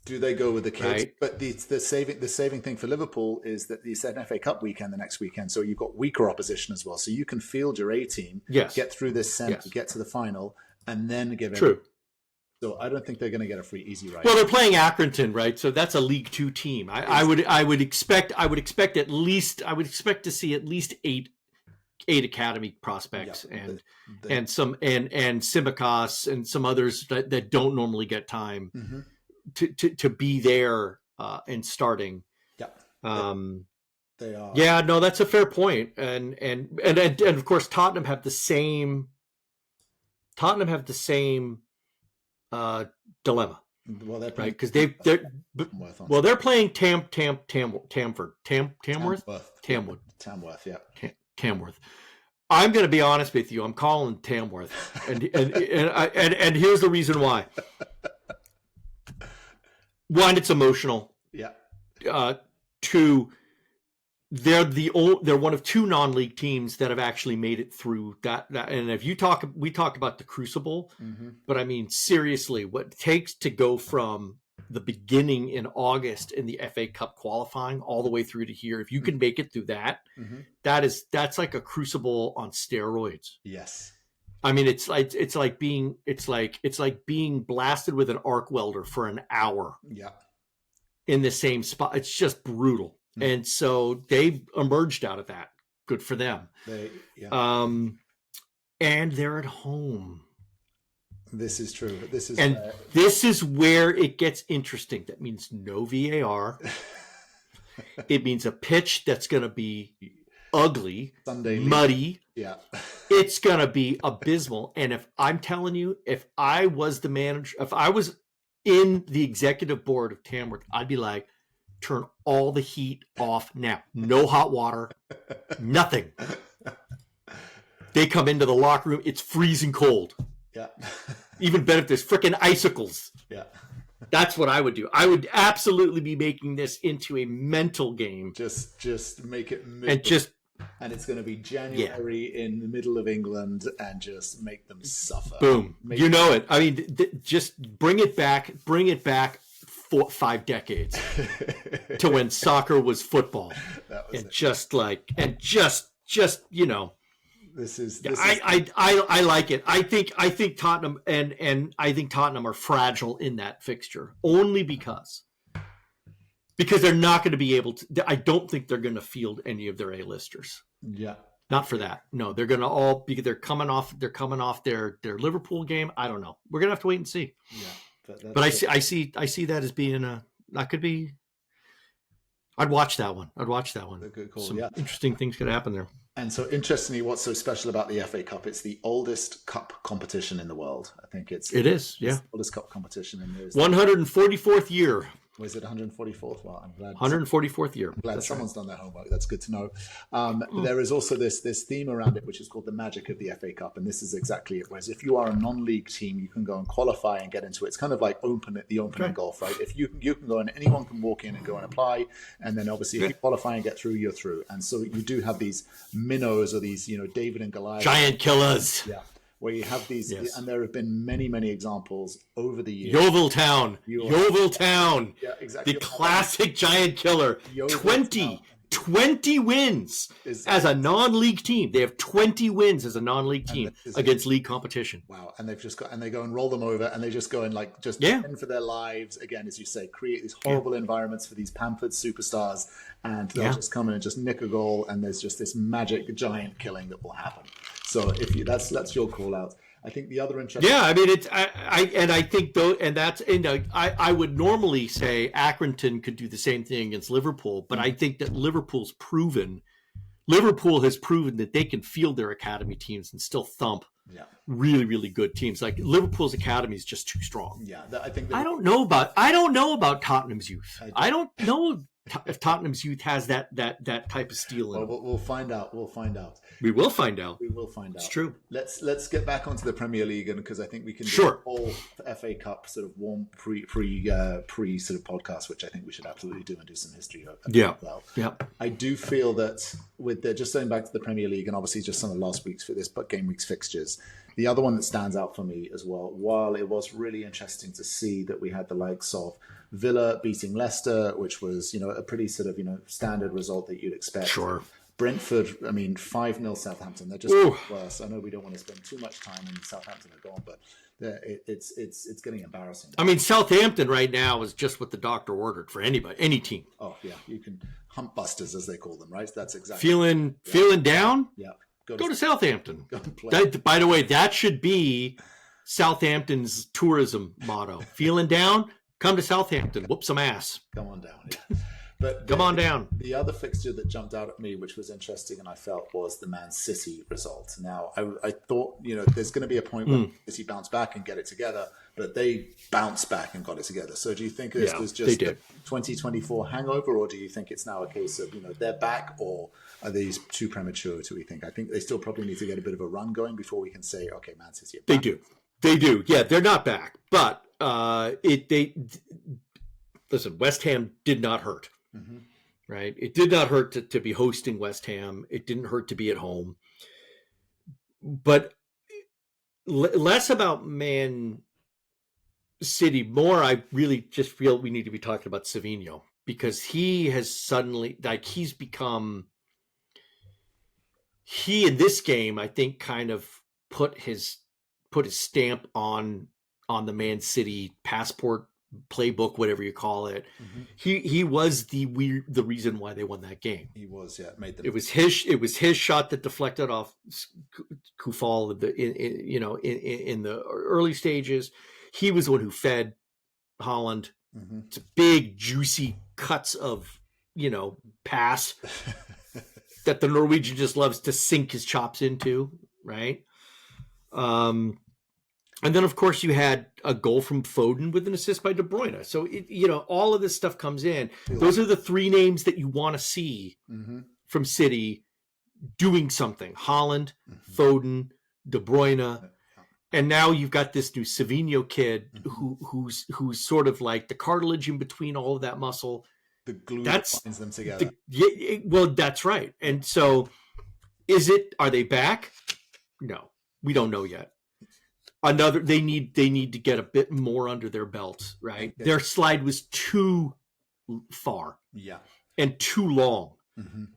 Speaker 1: Do they go with the kids? Right. But the saving thing for Liverpool is that it's an FA Cup weekend the next weekend, so you've got weaker opposition as well. So you can field your A team, get through this get to the final, and then give it.
Speaker 2: True.
Speaker 1: So I don't think they're going to get a free easy ride.
Speaker 2: Well, they're playing Accrington, right? So that's a League Two team. I would expect to see at least eight academy prospects and Simicas and some others that don't normally get time to be there and starting.
Speaker 1: Yeah. They are.
Speaker 2: Yeah, no, that's a fair point. And of course Tottenham have the same dilemma.
Speaker 1: Well, they're
Speaker 2: right because they're playing Tamworth.
Speaker 1: Yeah.
Speaker 2: Tamworth. I'm going to be honest with you. I'm calling Tamworth, and here's the reason why. One, it's emotional.
Speaker 1: Yeah.
Speaker 2: Two, they're one of two non-league teams that have actually made it through that. And if we talk about the crucible, but I mean seriously, what it takes to go from the beginning in August in the FA Cup qualifying all the way through to here, if you can make it through that, that's like a crucible on steroids.
Speaker 1: Yes.
Speaker 2: I mean, it's like being blasted with an arc welder for an hour.
Speaker 1: Yeah.
Speaker 2: In the same spot. It's just brutal. And so they emerged out of that. Good for them. And they're at home.
Speaker 1: This is true. This is
Speaker 2: where it gets interesting. That means no VAR. It means a pitch that's going to be ugly, muddy.
Speaker 1: Yeah.
Speaker 2: It's going to be abysmal. And if I'm telling you, if I was the manager, if I was in the executive board of Tamworth, I'd be like, turn all the heat off now. No hot water, nothing. They come into the locker room, it's freezing cold.
Speaker 1: Yeah.
Speaker 2: Even better if there's freaking icicles.
Speaker 1: Yeah.
Speaker 2: That's what I would do. I would absolutely be making this into a mental game.
Speaker 1: Just make it and it's going to be January in the middle of England and just make them suffer.
Speaker 2: Boom. You know it. I mean, just bring it back 5 decades to when soccer was football. Just you know, I like it. I think Tottenham and I think Tottenham are fragile in that fixture only because they're not going to be able to. I don't think they're going to field any of their A-listers.
Speaker 1: Yeah,
Speaker 2: not for that. No, they're going to all because they're coming off their Liverpool game. I don't know. We're going to have to wait and see.
Speaker 1: Yeah,
Speaker 2: but I see that as being that could be. I'd watch that one.
Speaker 1: A good call.
Speaker 2: Some interesting things could happen there.
Speaker 1: And so, interestingly, what's so special about the FA Cup? It's the oldest cup competition in the world. I think it is. Yeah, the oldest cup competition in the
Speaker 2: 144th year.
Speaker 1: Was it 144th? Well, I'm glad.
Speaker 2: 144th year.
Speaker 1: I'm glad someone's done their homework. That's good to know. There is also this theme around it, which is called the magic of the FA Cup, and this is exactly it. Whereas if you are a non-league team, you can go and qualify and get into it. It's kind of like the open in golf, right? If you can go and anyone can walk in and go and apply, and then obviously if you qualify and get through, you're through. And so you do have these minnows or these David and Goliath
Speaker 2: giant killers.
Speaker 1: Yeah. Where you have these, and there have been many, many examples over the years.
Speaker 2: Yeovil Town.
Speaker 1: Yeah, exactly.
Speaker 2: The classic giant killer. 20 wins as a non-league team. They have 20 wins as a non-league team against league competition.
Speaker 1: Wow. And they go and roll them over and they just go and defend for their lives. Again, as you say, create these horrible environments for these pampered superstars. And they'll just come in and just nick a goal. And there's just this magic giant killing that will happen. So that's your call out. I think the other interesting.
Speaker 2: Yeah, I mean I think though, and that's I would normally say Accrington could do the same thing against Liverpool, but I think that Liverpool has proven that they can field their academy teams and still thump really, really good teams. Like Liverpool's academy is just too strong.
Speaker 1: Yeah, I think.
Speaker 2: I don't know about Tottenham's youth. I don't know if Tottenham's youth has that type of steel in it.
Speaker 1: We'll find out.
Speaker 2: We will find out.
Speaker 1: It's
Speaker 2: true.
Speaker 1: Let's get back onto the Premier League, and because I think we can do a whole FA Cup sort of warm pre sort of podcast, which I think we should absolutely do and do some history of. Well, I do feel that with just going back to the Premier League, and obviously just some of last week's game week's fixtures. The other one that stands out for me as well, while it was really interesting to see that we had the likes of Villa beating Leicester, which was, a pretty sort of, standard result that you'd expect.
Speaker 2: Sure.
Speaker 1: Brentford, I mean, 5-0 Southampton. They're just worse. I know we don't want to spend too much time in Southampton are gone, but it's getting embarrassing.
Speaker 2: I mean, Southampton right now is just what the doctor ordered for anybody, any team.
Speaker 1: Oh yeah, you can hump busters as they call them, right? That's exactly
Speaker 2: feeling down.
Speaker 1: Yeah,
Speaker 2: go to Southampton.
Speaker 1: Go and play.
Speaker 2: By the way, that should be Southampton's tourism motto. Feeling down, come to Southampton. Whoop some ass.
Speaker 1: Come on down. Yeah. But
Speaker 2: come on down.
Speaker 1: The other fixture that jumped out at me, which was interesting and I felt, was the Man City result. Now, I thought, there's going to be a point where City bounce back and get it together, but they bounced back and got it together. So do you think this was just a 2024 hangover, or do you think it's now a case of, they're back, or are these too premature, do we think? I think they still probably need to get a bit of a run going before we can say, okay, Man City are back.
Speaker 2: They do. Yeah, they're not back. But listen, West Ham did not hurt. Mm-hmm. Right? It did not hurt to be hosting West Ham. It didn't hurt to be at home. But less about Man City, more I really just feel we need to be talking about Savinho, because he has suddenly, he's become, in this game, I think, kind of put his stamp on the Man City passport, playbook, whatever you call it. Mm-hmm. He was the reason why they won that game.
Speaker 1: He was, yeah.
Speaker 2: It was his shot that deflected off Kufal in the early stages. He was the one who fed Holland. Mm-hmm. It's big, juicy cuts of pass that the Norwegian just loves to sink his chops into, right? And then, of course, you had a goal from Foden with an assist by De Bruyne. So, all of this stuff comes in. Those are the three names that you want to see from City doing something. Holland, Foden, De Bruyne. And now you've got this new Savinho kid who's sort of like the cartilage in between all of that muscle.
Speaker 1: The glue that binds them together.
Speaker 2: Well, that's right. And so are they back? No, we don't know yet. They need to get a bit more under their belt, right? Okay. Their slide was too far, and too long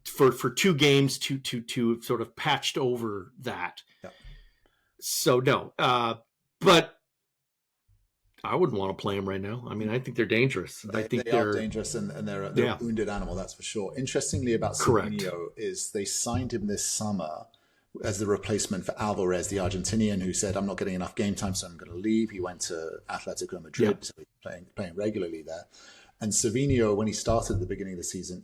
Speaker 2: for 2 games to sort of patched over that. Yeah. So no, but I wouldn't want to play them right now. I mean, I think they're dangerous. I think they're
Speaker 1: dangerous, and they're a wounded animal, that's for sure. Interestingly about Savinho is they signed him this summer as the replacement for Alvarez, the Argentinian, who said, I'm not getting enough game time, so I'm going to leave. He went to Atletico Madrid, so he's playing regularly there. And Savinho, when he started at the beginning of the season,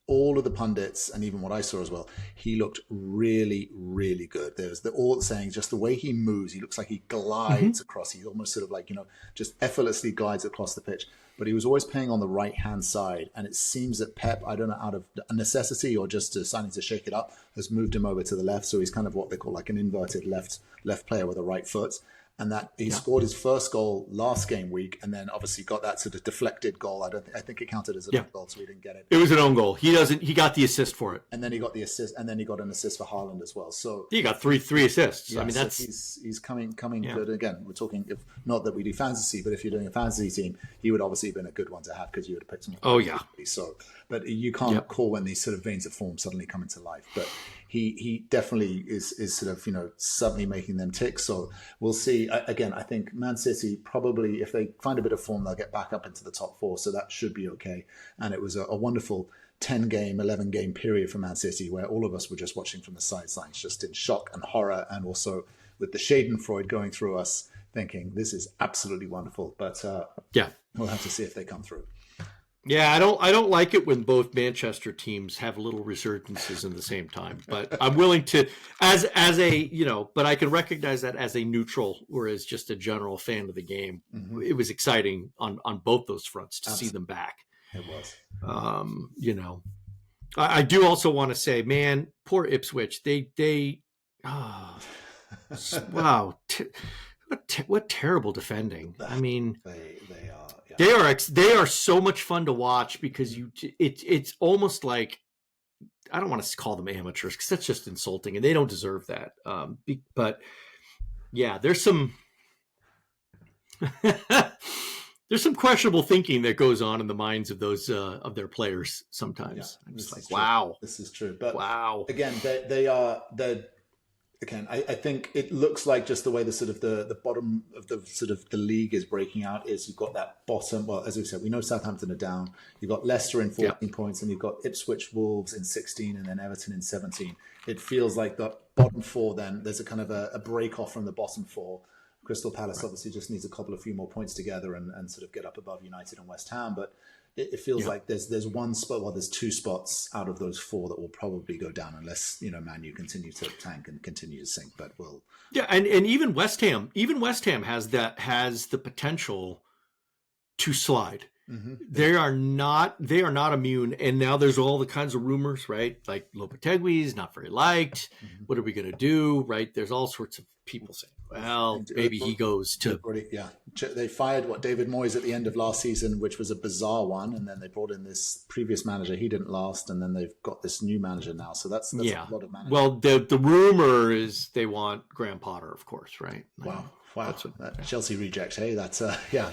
Speaker 1: all of the pundits, and even what I saw as well, he looked really, really good. There's all saying just the way he moves, he looks like he glides across. He almost sort of like, just effortlessly glides across the pitch. But he was always playing on the right-hand side. And it seems that Pep, I don't know, out of necessity or just deciding to shake it up, has moved him over to the left. So he's kind of what they call like an inverted left player with a right foot. And that he scored his first goal last game week, and then obviously got that sort of deflected goal. I think it counted as an own goal, so he didn't get it.
Speaker 2: It was an own goal. He got the assist for it,
Speaker 1: and then he got the assist, and then he got an assist for Haaland as well. So
Speaker 2: he got three assists.
Speaker 1: Yeah, I mean, that's he's coming good again. We're talking, if not that we do fantasy, but if you're doing a fantasy team, he would obviously have been a good one to have because you would have picked him.
Speaker 2: Oh yeah.
Speaker 1: So, but you can't call when these sort of veins of form suddenly come into life, but. He definitely is sort of, suddenly making them tick. So we'll see. Again, I think Man City probably, if they find a bit of form, they'll get back up into the top 4. So that should be okay. And it was a wonderful 10-game, 11-game period for Man City where all of us were just watching from the sidelines, just in shock and horror. And also with the Schadenfreude going through us thinking, this is absolutely wonderful. But we'll have to see if they come through.
Speaker 2: Yeah, I don't like it when both Manchester teams have little resurgences in the same time. But I'm willing to, as a but I can recognize that as a neutral or as just a general fan of the game. Mm-hmm. It was exciting on both those fronts to see them back.
Speaker 1: It was.
Speaker 2: I do also want to say, man, poor Ipswich. They wow, what terrible defending. I mean,
Speaker 1: they are.
Speaker 2: They are so much fun to watch because it's almost like, I don't want to call them amateurs because that's just insulting and they don't deserve that. But yeah, there's some there's some questionable thinking that goes on in the minds of those of their players sometimes. I'm just like, wow,
Speaker 1: this is true. But
Speaker 2: wow,
Speaker 1: again, again, I think it looks like just the way the sort of the bottom of the sort of the league is breaking out is you've got that bottom. Well, as we said, we know Southampton are down. You've got Leicester in 14 points, and you've got Ipswich, Wolves in 16, and then Everton in 17. It feels like the bottom four. Then there's a kind of a break off from the bottom four. Crystal Palace obviously just needs a few more points together and sort of get up above United and West Ham, but it feels like there's one spot, well, there's two spots out of those four that will probably go down unless, Man U continue to tank and continue to sink, but we'll...
Speaker 2: Yeah, and even West Ham has the potential to slide. Mm-hmm. They are not immune, and now there's all the kinds of rumors, right? Like Lopetegui's not very liked. Mm-hmm. What are we going to do, right? There's all sorts of people saying, well, maybe he goes to...
Speaker 1: They fired David Moyes at the end of last season, which was a bizarre one, and then they brought in this previous manager. He didn't last, and then they've got this new manager now. So that's a lot of managers.
Speaker 2: Well, the rumor is they want Graham Potter, of course, right?
Speaker 1: Wow. That's that Chelsea reject. Hey, that's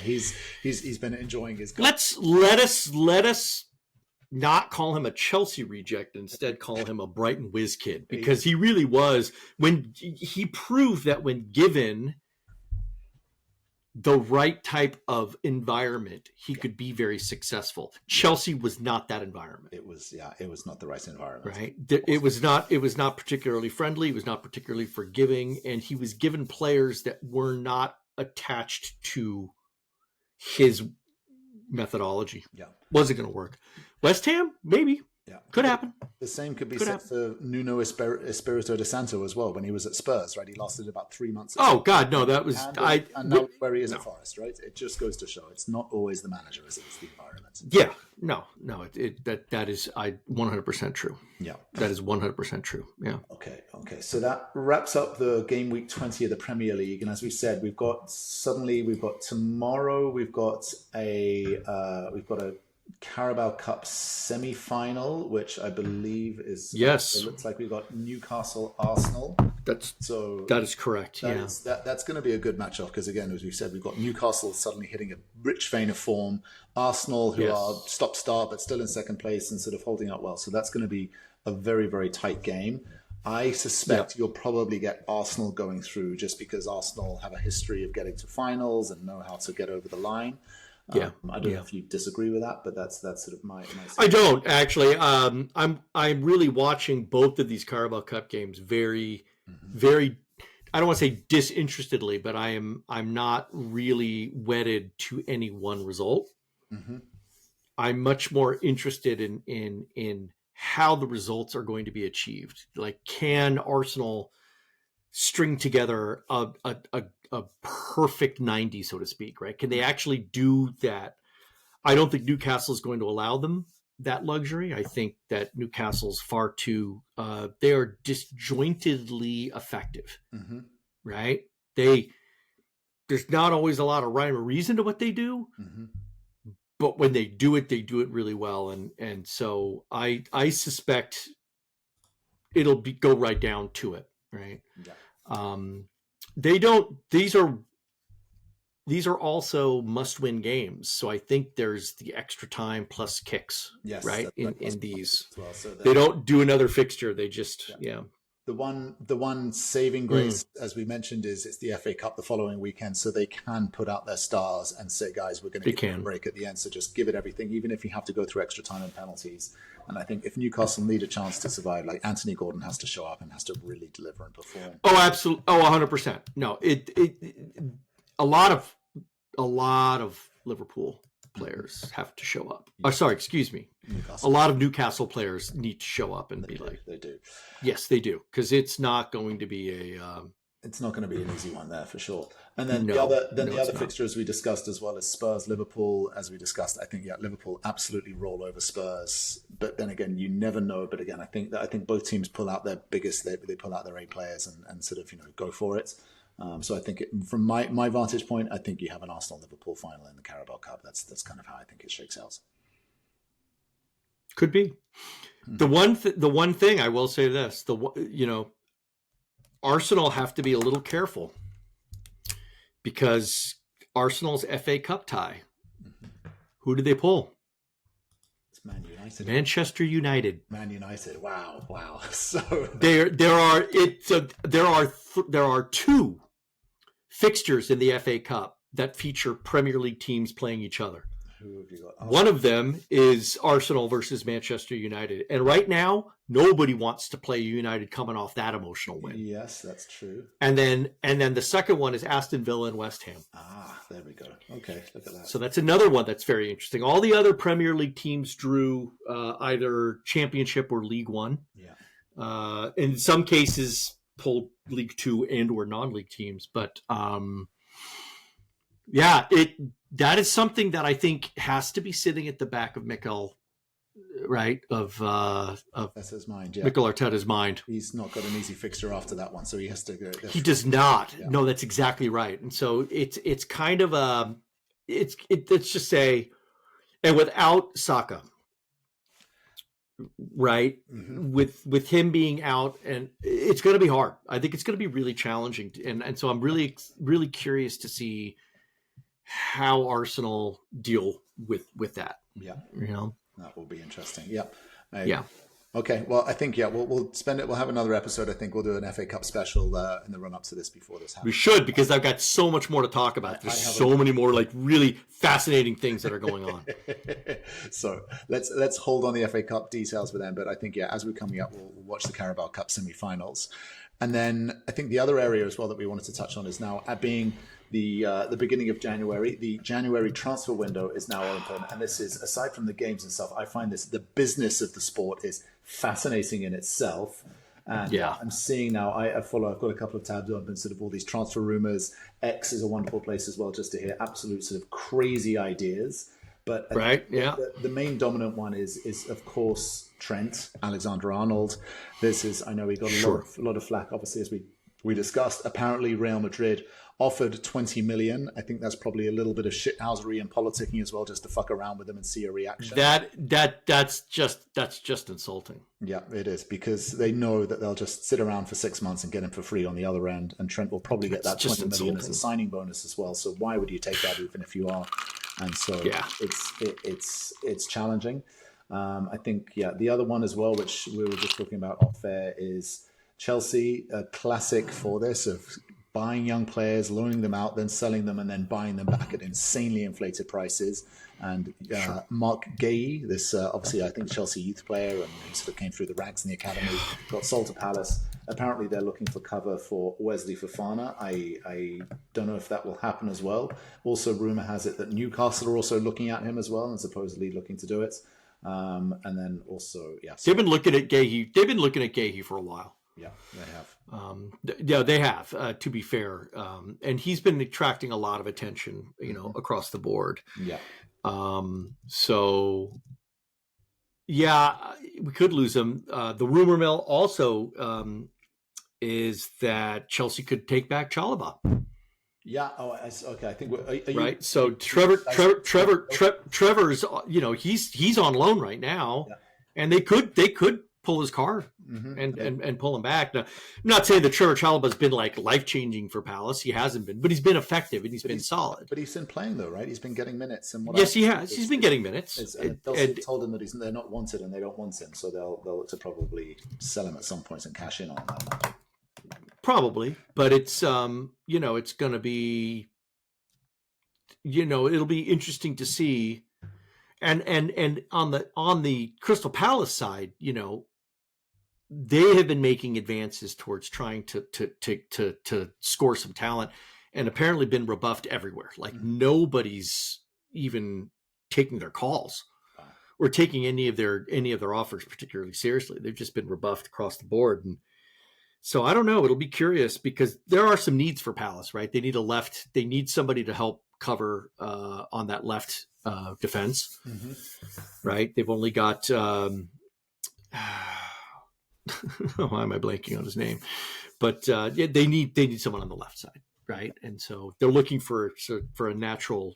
Speaker 1: he's been enjoying his.
Speaker 2: Let us not call him a Chelsea reject, instead call him a Brighton whiz kid, because he really was. When he proved that when given the right type of environment, he could be very successful. Chelsea was not that environment.
Speaker 1: It was not the right environment.
Speaker 2: Right. It was not particularly friendly. It was not particularly forgiving. And he was given players that were not attached to his methodology.
Speaker 1: Yeah.
Speaker 2: Wasn't going to work. West Ham, maybe.
Speaker 1: Yeah.
Speaker 2: Could happen.
Speaker 1: The same could be said for Nuno Espirito Santo as well when he was at Spurs, right? He lasted about 3 months.
Speaker 2: Oh, God, no, that was...
Speaker 1: And now where he is at Forest, right? It just goes to show it's not always the manager, it's the environment.
Speaker 2: Yeah, no, that is 100% true.
Speaker 1: Yeah.
Speaker 2: That is 100% true, yeah.
Speaker 1: Okay. So that wraps up the game week 20 of the Premier League. And as we said, we've got tomorrow, we've got a Carabao Cup semi-final, which I believe is...
Speaker 2: Yes.
Speaker 1: It looks like we've got Newcastle, Arsenal.
Speaker 2: That is correct,
Speaker 1: That's going to be a good matchup because, again, as we said, we've got Newcastle suddenly hitting a rich vein of form. Arsenal, who are stop-start, but still in second place and sort of holding up well. So that's going to be a very, very tight game. I suspect you'll probably get Arsenal going through just because Arsenal have a history of getting to finals and know how to get over the line. I don't know if you disagree with that, but that's sort of my
Speaker 2: I don't actually. I'm really watching both of these Carabao Cup games very, very. I don't want to say disinterestedly, but I'm not really wedded to any one result. Mm-hmm. I'm much more interested in how the results are going to be achieved. Like, can Arsenal string together a perfect 90, so to speak, right? Can they actually do that? I don't think Newcastle is going to allow them that luxury. I think that Newcastle's far too, they are disjointedly effective, right? There's not always a lot of rhyme or reason to what they do, but when they do it really well. And so I suspect it'll go right down to it, right? Yeah. These are also must-win games. So I think there's the extra time plus kicks, right? In these, well. So they don't do another fixture. They just,
Speaker 1: The one saving grace, as we mentioned, is it's the FA Cup the following weekend, so they can put out their stars and say, guys, we're going to give a break at the end. So just give it everything, even if you have to go through extra time and penalties. And I think if Newcastle need a chance to survive, like Anthony Gordon has to show up and has to really deliver and perform.
Speaker 2: Oh, absolutely. Oh, 100%. No, a lot of Liverpool players have to show up. Oh, sorry, excuse me. Newcastle. A lot of Newcastle players need to show up and
Speaker 1: they do.
Speaker 2: Yes, they do, because it's not going to be
Speaker 1: it's not going to be an easy one there for sure. And then the other fixtures we discussed as well as Spurs, Liverpool, as we discussed. I think Liverpool absolutely roll over Spurs, but then again, you never know. But again, I think both teams pull out their biggest. They pull out their A players and sort of go for it. So I think from my vantage point, I think you have an Arsenal-Liverpool final in the Carabao Cup. That's kind of how I think it shakes out.
Speaker 2: Could be. The one thing I will say this, Arsenal have to be a little careful because Arsenal's FA Cup tie Who did they pull?
Speaker 1: It's Man United.
Speaker 2: Manchester United.
Speaker 1: Man United. Wow. So
Speaker 2: there are two fixtures in the FA Cup that feature Premier League teams playing each other.
Speaker 1: Who have you got? Oh.
Speaker 2: One of them is Arsenal versus Manchester United. And right now, nobody wants to play United coming off that emotional win.
Speaker 1: Yes, that's true.
Speaker 2: And then the second one is Aston Villa and West Ham.
Speaker 1: Ah, there we go. Okay, look at that.
Speaker 2: So that's another one that's very interesting. All the other Premier League teams drew either Championship or League One.
Speaker 1: Yeah.
Speaker 2: In some cases, pulled League Two and or non-league teams. But that is something that I think has to be sitting at the back of Mikel, right? Of
Speaker 1: that's his mind. Yeah,
Speaker 2: Mikel Arteta's mind.
Speaker 1: He's not got an easy fixture after that one, so he has to go.
Speaker 2: He does not. Yeah. No, that's exactly right. And so it's kind of let's just say, and without Saka, right? Mm-hmm. With him being out, and it's going to be hard. I think it's going to be really challenging, and so I'm really curious to see how Arsenal deal with that.
Speaker 1: Yeah. That will be interesting. Yeah.
Speaker 2: Yeah.
Speaker 1: Okay. Well, I think, we'll spend it. We'll have another episode. I think we'll do an FA Cup special in the run up to this before this happens.
Speaker 2: We should, because I've got so much more to talk about. There's so many more like really fascinating things that are going on.
Speaker 1: So let's hold on the FA Cup details for them. But I think, as we're coming up, we'll watch the Carabao Cup semi-finals. And then I think the other area as well that we wanted to touch on is now being the beginning of January. The January transfer window is now open, and this is, aside from the games and stuff, I find the business of the sport is fascinating in itself. And I'm seeing now, I've got a couple of tabs open, sort of all these transfer rumors. X is a wonderful place as well, just to hear absolute sort of crazy ideas. But the main dominant one is of course Trent Alexander-Arnold. I know we got a lot of flack, obviously, as we discussed. Apparently Real Madrid offered 20 million. I think that's probably a little bit of shithousery and politicking as well, just to fuck around with them and see a reaction.
Speaker 2: That's just insulting.
Speaker 1: Yeah, it is, because they know that they'll just sit around for 6 months and get him for free on the other end, and Trent will probably get that 20 million as a signing bonus as well. So why would you take that, even if you are? And so it's challenging. I think the other one as well, which we were just talking about off air, is Chelsea, a classic for this, of buying young players, loaning them out, then selling them, and then buying them back at insanely inflated prices. And Mark Gay, this obviously I think Chelsea youth player, and he sort of came through the ranks in the academy, got sold to Palace. Apparently they're looking for cover for Wesley Fofana. I don't know if that will happen as well. Also, rumor has it that Newcastle are also looking at him as well, and supposedly looking to do it. And then also,
Speaker 2: they've been looking at Gahey. They've been looking at Gahey for a while.
Speaker 1: Yeah, they have.
Speaker 2: They have. To be fair, and he's been attracting a lot of attention, across the board.
Speaker 1: Yeah.
Speaker 2: So, we could lose him. The rumor mill also is that Chelsea could take back Chalobah.
Speaker 1: Yeah. Oh, okay. I think
Speaker 2: right. So Trevor's, he's on loan right now, and they could pull his card and pull him back. Now, I'm not saying that Trevor Chalobah's been like life-changing for Palace. He hasn't been, but he's been effective and he's been solid.
Speaker 1: But he's been playing though, right? He's been getting minutes. And
Speaker 2: yes, he has. He's been getting minutes.
Speaker 1: And told him that they're not wanted and they don't want him, so they'll look to probably sell him at some point and cash in on that.
Speaker 2: Probably, but it's it's going to be, it'll be interesting to see. And on the Crystal Palace side, they have been making advances towards trying to score some talent, and apparently been rebuffed everywhere. Like nobody's even taking their calls or taking any of their offers particularly seriously. They've just been rebuffed across the board. And so I don't know. It'll be curious, because there are some needs for Palace, right? They need they need somebody to help cover on that left defense, right? They've only got why am I blanking on his name? But they need someone on the left side, right? And so they're looking for a natural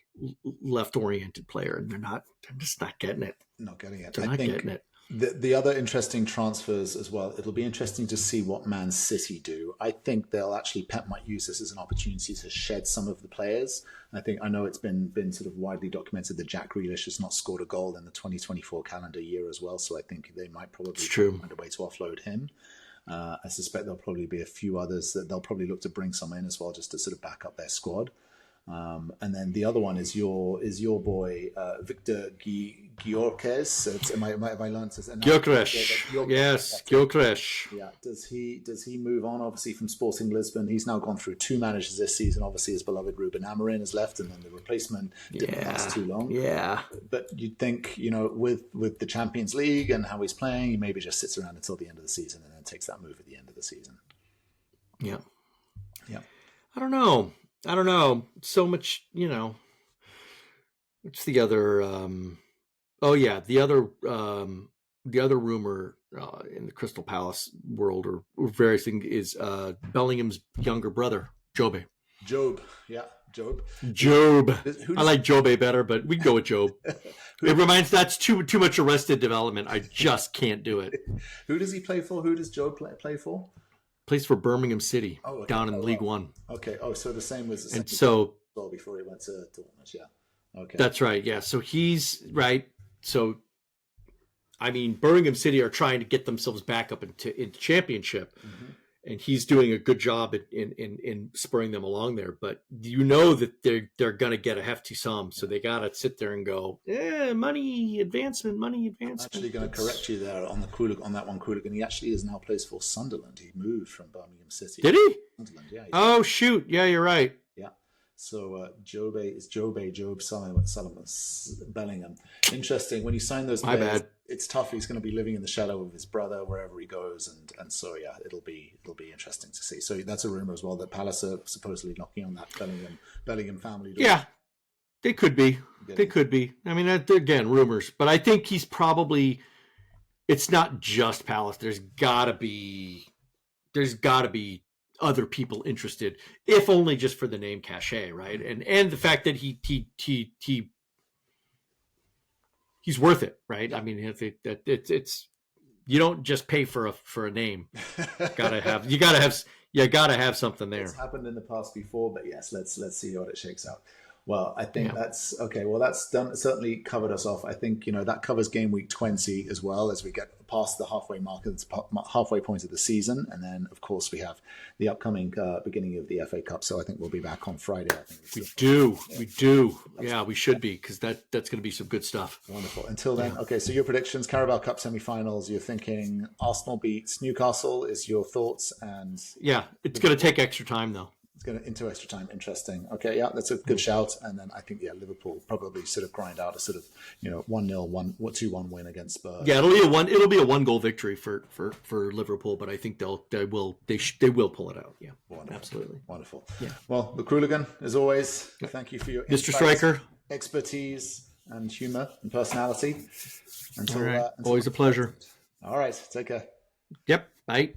Speaker 2: left oriented player, and they're just not getting it.
Speaker 1: Not getting it.
Speaker 2: They're not getting it.
Speaker 1: The other interesting transfers as well. It'll be interesting to see what Man City do. I think Pep might use this as an opportunity to shed some of the players. I know it's been sort of widely documented that Jack Grealish has not scored a goal in the 2024 calendar year as well. So I think they might probably find a way to offload him. I suspect there'll probably be a few others that they'll probably look to bring some in as well, just to sort of back up their squad. And then the other one is your boy Victor Gyökeres. Have I learned this?
Speaker 2: Gyökeres. Yes, Gyökeres.
Speaker 1: Yeah. Does he move on? Obviously from Sporting Lisbon, he's now gone through 2 managers this season. Obviously, his beloved Ruben Amorim has left, and then the replacement didn't last too long.
Speaker 2: Yeah.
Speaker 1: But you'd think, with the Champions League and how he's playing, he maybe just sits around until the end of the season and then takes that move at the end of the season.
Speaker 2: Yeah.
Speaker 1: Yeah.
Speaker 2: I don't know. So much, what's the other, the other rumor in the Crystal Palace world or various things is Bellingham's younger brother, Jobe.
Speaker 1: Job.
Speaker 2: I like Jobe better, but we can go with Job. That's too much Arrested Development. I just can't do it.
Speaker 1: Who does he play for? Who does Job play for?
Speaker 2: Plays for Birmingham City down in League One.
Speaker 1: Okay. Oh, so the same was before he went to Dortmund. Yeah. Okay.
Speaker 2: That's right. Yeah. So he's right. So, Birmingham City are trying to get themselves back up into Championship, and he's doing a good job in spurring them along there. But that they're going to get a hefty sum, so they got to sit there and go, money advancement.
Speaker 1: I'm actually going to correct you there on that one, Qooligan. He actually now plays for Sunderland. He moved from Birmingham City.
Speaker 2: Did he?
Speaker 1: Sunderland, yeah.
Speaker 2: Oh shoot! Yeah, you're right.
Speaker 1: Yeah. So Job Solomon Bellingham. Interesting. When you sign those players, it's tough. He's going to be living in the shadow of his brother wherever he goes, and so yeah, it'll be interesting to see. So that's a rumor as well that Palace are supposedly knocking on that Bellingham family door.
Speaker 2: Yeah, they could be. They could be. Again, rumors, but I think he's probably. It's not just Palace. There's got to be other people interested, if only just for the name cachet, right? And the fact that he's worth it, right? It's you don't just pay for a name. You gotta have something there.
Speaker 1: It's happened in the past before, but yes, let's see what it shakes out. Well, I think that's okay. Well, that's done. Certainly covered us off. I think that covers game week 20 as well, as we get past the halfway mark, halfway point of the season, and then of course we have the upcoming beginning of the FA Cup. So I think we'll be back on Friday. I think we
Speaker 2: do. Yeah, we should be, because that's going to be some good stuff.
Speaker 1: Wonderful. Until then, okay. So your predictions: Carabao Cup semi-finals. You're thinking Arsenal beats Newcastle. Is your thoughts? And
Speaker 2: yeah, it's going to take extra time though.
Speaker 1: It's going into extra time. Interesting. Okay, yeah, that's a good shout. And then I think Liverpool probably sort of grind out a sort of 1-0, 2-1 win against Spurs.
Speaker 2: Yeah, it'll be a 1-goal victory for Liverpool, but I think they will pull it out. Yeah,
Speaker 1: wonderful.
Speaker 2: Absolutely
Speaker 1: Wonderful.
Speaker 2: Yeah.
Speaker 1: Well, the Qooligan, as always, thank you for your
Speaker 2: Mr. Striker
Speaker 1: expertise and humor and personality.
Speaker 2: Always a pleasure.
Speaker 1: All right, take care.
Speaker 2: Yep. Bye.